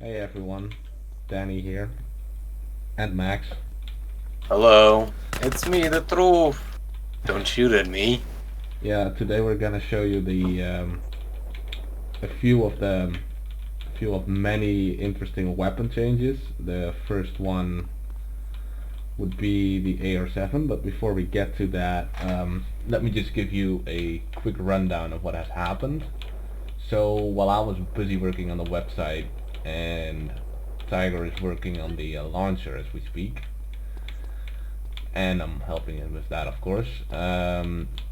Hey everyone, Danny here, and Max. Hello, it's me, the truth. Don't shoot at me. Yeah, today we're gonna show you a few of many interesting weapon changes. The first one would be the AR-7, but before we get to that, let me just give you a quick rundown of what has happened. So while I was busy working on the website and Tiger is working on the launcher as we speak, and I'm helping him with that, of course.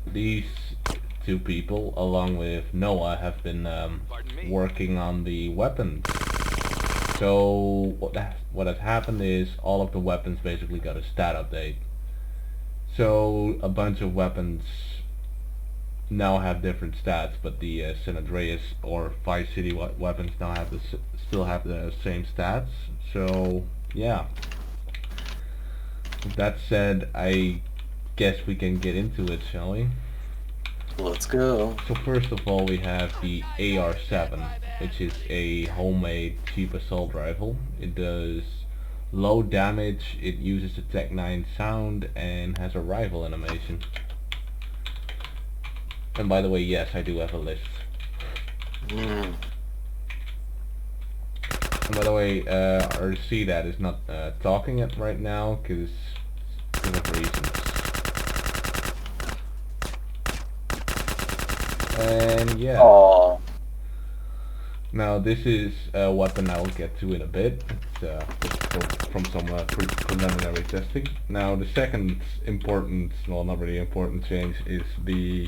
These two people, along with Noah, have been working on the weapons. So what has happened is all of the weapons basically got a stat update. So a bunch of weapons now have different stats, but the San Andreas or Vice City weapons now still have the same stats. So yeah. With that said, I guess we can get into it, shall we? Let's go. So first of all, we have the AR-7, which is a homemade cheap assault rifle. It does low damage, it uses the Tech 9 sound, and has a rifle animation. And by the way, yes, I do have a list. And by the way, our CDAT is not talking it right now because of reasons. And yeah. Aww. Now this is a weapon I will get to in a bit. It's from some preliminary testing. Now the second important, well not really important change is the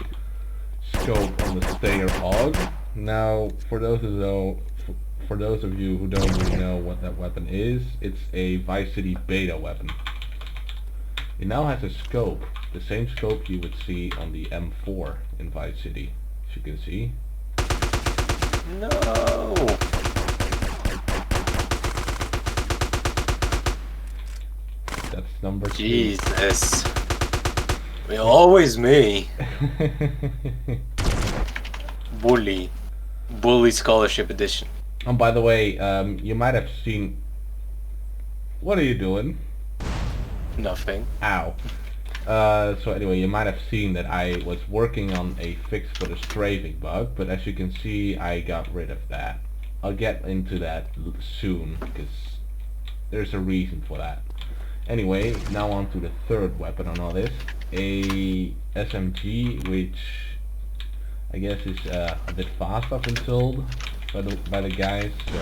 scope on the Stayer AUG. Now for those of you who don't really know what that weapon is, it's a Vice City beta weapon. It now has a scope, the same scope you would see on the M4 in Vice City, as you can see. No. That's number 2. Jesus. Well, always me. Bully Scholarship Edition. And by the way, you might have seen... What are you doing? Nothing. Ow. So anyway, you might have seen that I was working on a fix for the strafing bug, but as you can see, I got rid of that. I'll get into that soon, because there's a reason for that. Anyway, now on to the third weapon on all this. A SMG, which I guess is a bit fast, I've been told by the guys, so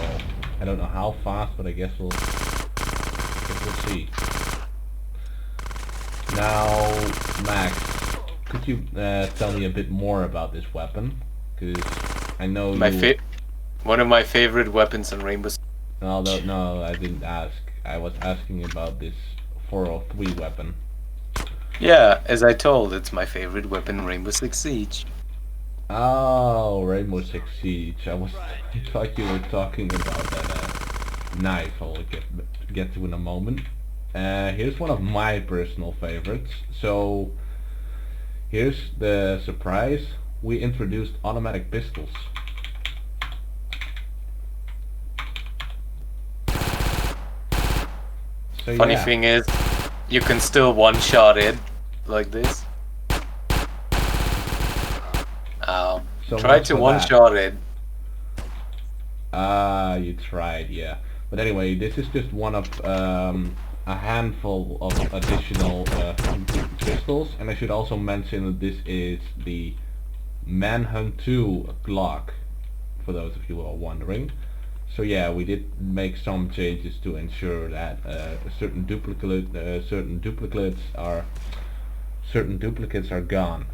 I don't know how fast, but I guess we'll see. Now, Max, could you tell me a bit more about this weapon? Because I know one of my favorite weapons in Rainbow Six. No, I didn't ask. I was asking about this 403 weapon. Yeah, as I told, it's my favorite weapon in Rainbow Six Siege. Oh, Rainbow Six Siege. I thought you were talking about that knife. I'll get to in a moment. Here's one of my personal favorites. So here's the surprise. We introduced automatic pistols. So Funny yeah. thing is, you can still one-shot it like this. Ow. So Try to one-shot it. You tried, yeah. But anyway, this is just one of a handful of additional pistols, and I should also mention that this is the Manhunt 2 Glock, for those of you who are wondering. So yeah, we did make some changes to ensure that certain duplicates are gone.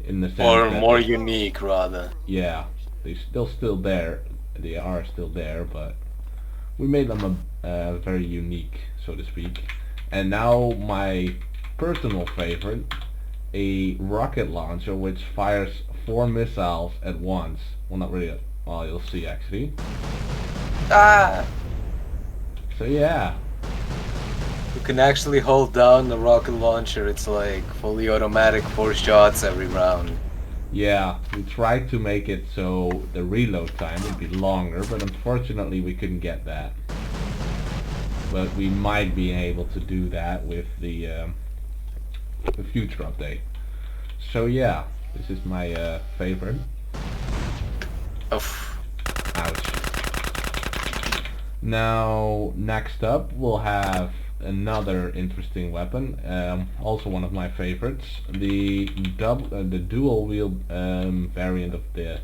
In the sense Or that more unique, rather. Yeah, they're still there. They are still there, but we made them very unique, so to speak. And now my personal favorite, a rocket launcher which fires 4 missiles at once. Well, not really. Well, you'll see actually. Ah! So yeah. You can actually hold down the rocket launcher. It's like fully automatic, 4 shots every round. Yeah, we tried to make it so the reload time would be longer, but unfortunately we couldn't get that. But we might be able to do that with the future update. So yeah, this is my favorite. Oof. Ouch. Now, next up, we'll have another interesting weapon, also one of my favorites, the dual wheel variant of the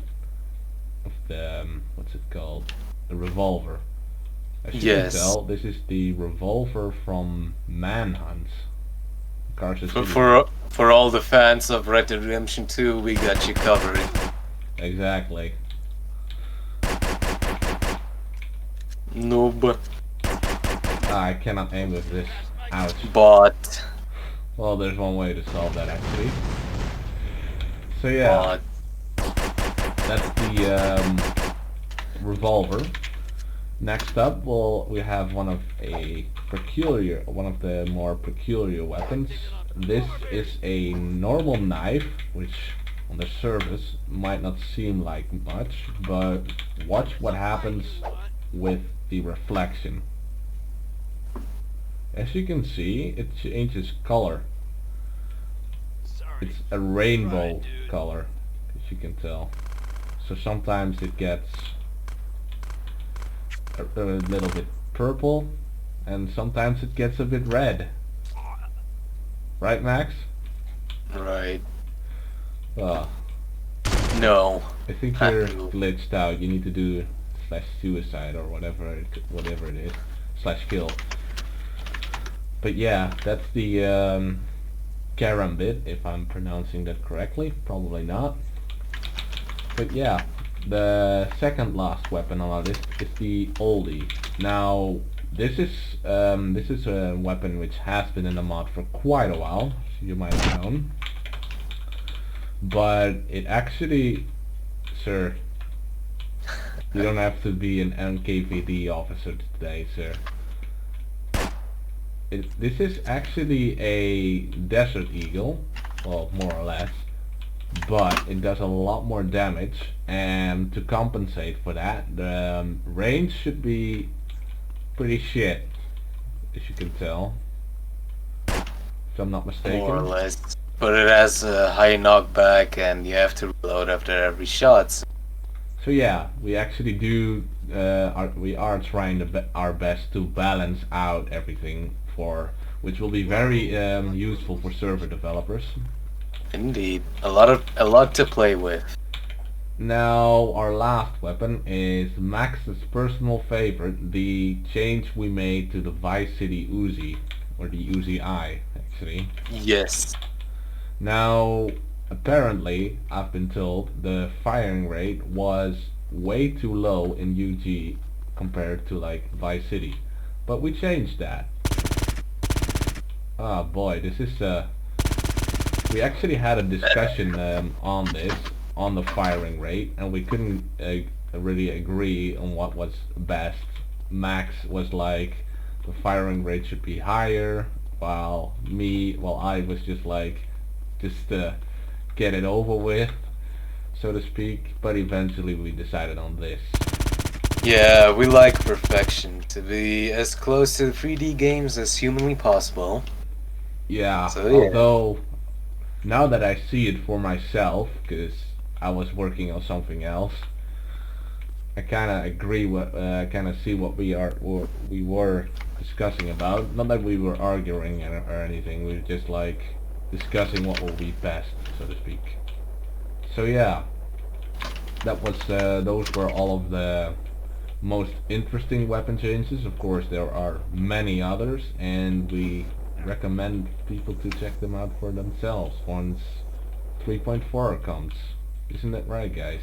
what's it called? The revolver. As you can tell, this is the revolver from Manhunt. For all the fans of Red Dead Redemption 2, we got you covered. Exactly. No, but I cannot aim with this. Ouch. But Well, there's one way to solve that actually. So yeah, that's the revolver. Next up, we have one of the more peculiar weapons. This is a normal knife, which on the surface might not seem like much, but watch what happens with the reflection. As you can see, it changes color. It's a rainbow color, as you can tell. So sometimes it gets a little bit purple, and sometimes it gets a bit red. Right, Max? Right. Oh, No. I think you're glitched out. You need to do /suicide or whatever it is, /kill. But yeah, that's the karambit, if I'm pronouncing that correctly. Probably not. But yeah, the second last weapon on our list is the oldie. Now, this is a weapon which has been in the mod for quite a while, so you might have known. But it actually, sir, you don't have to be an NKVD officer today, sir. This is actually a Desert Eagle, well, more or less, but it does a lot more damage, and to compensate for that, the range should be pretty shit, as you can tell, if I'm not mistaken. More or less. But it has a high knockback, and you have to reload after every shot. So yeah, we actually do, we are trying our best to balance out everything, which will be very useful for server developers. Indeed, a lot to play with. Now our last weapon is Max's personal favorite, the change we made to the Vice City Uzi, or the Uzi I actually. Yes. Now apparently, I've been told, the firing rate was way too low in UG compared to like Vice City, but we changed that. Oh boy, this is we actually had a discussion on the firing rate, and we couldn't really agree on what was best. Max was like, the firing rate should be higher, while I was just like, just get it over with, so to speak. But eventually we decided on this. Yeah, we like perfection, to be as close to 3D games as humanly possible. Yeah, so, yeah. Although now that I see it for myself, because I was working on something else, I kind of agree with, kind of see what we were discussing about. Not that we were arguing or anything. We were just like discussing what will be best, so to speak. So yeah, that was those were all of the most interesting weapon changes. Of course, there are many others, and we recommend people to check them out for themselves once 3.4 comes. Isn't that right, guys?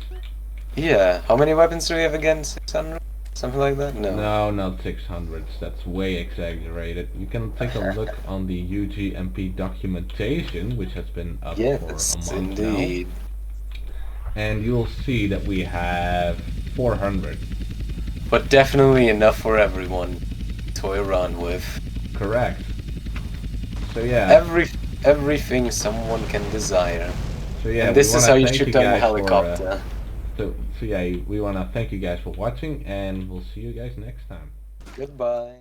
Yeah. How many weapons do we have again? 600? Something like that? No. No, not 600. That's way exaggerated. You can take a look on the UGMP documentation, which has been up for a month indeed. now. And you'll see that we have 400. But definitely enough for everyone to toy around with. Correct. So yeah. Everything someone can desire. So yeah, And this we is want how to you thank shoot you down a guys helicopter. so yeah, we want to thank you guys for watching, and we'll see you guys next time. Goodbye.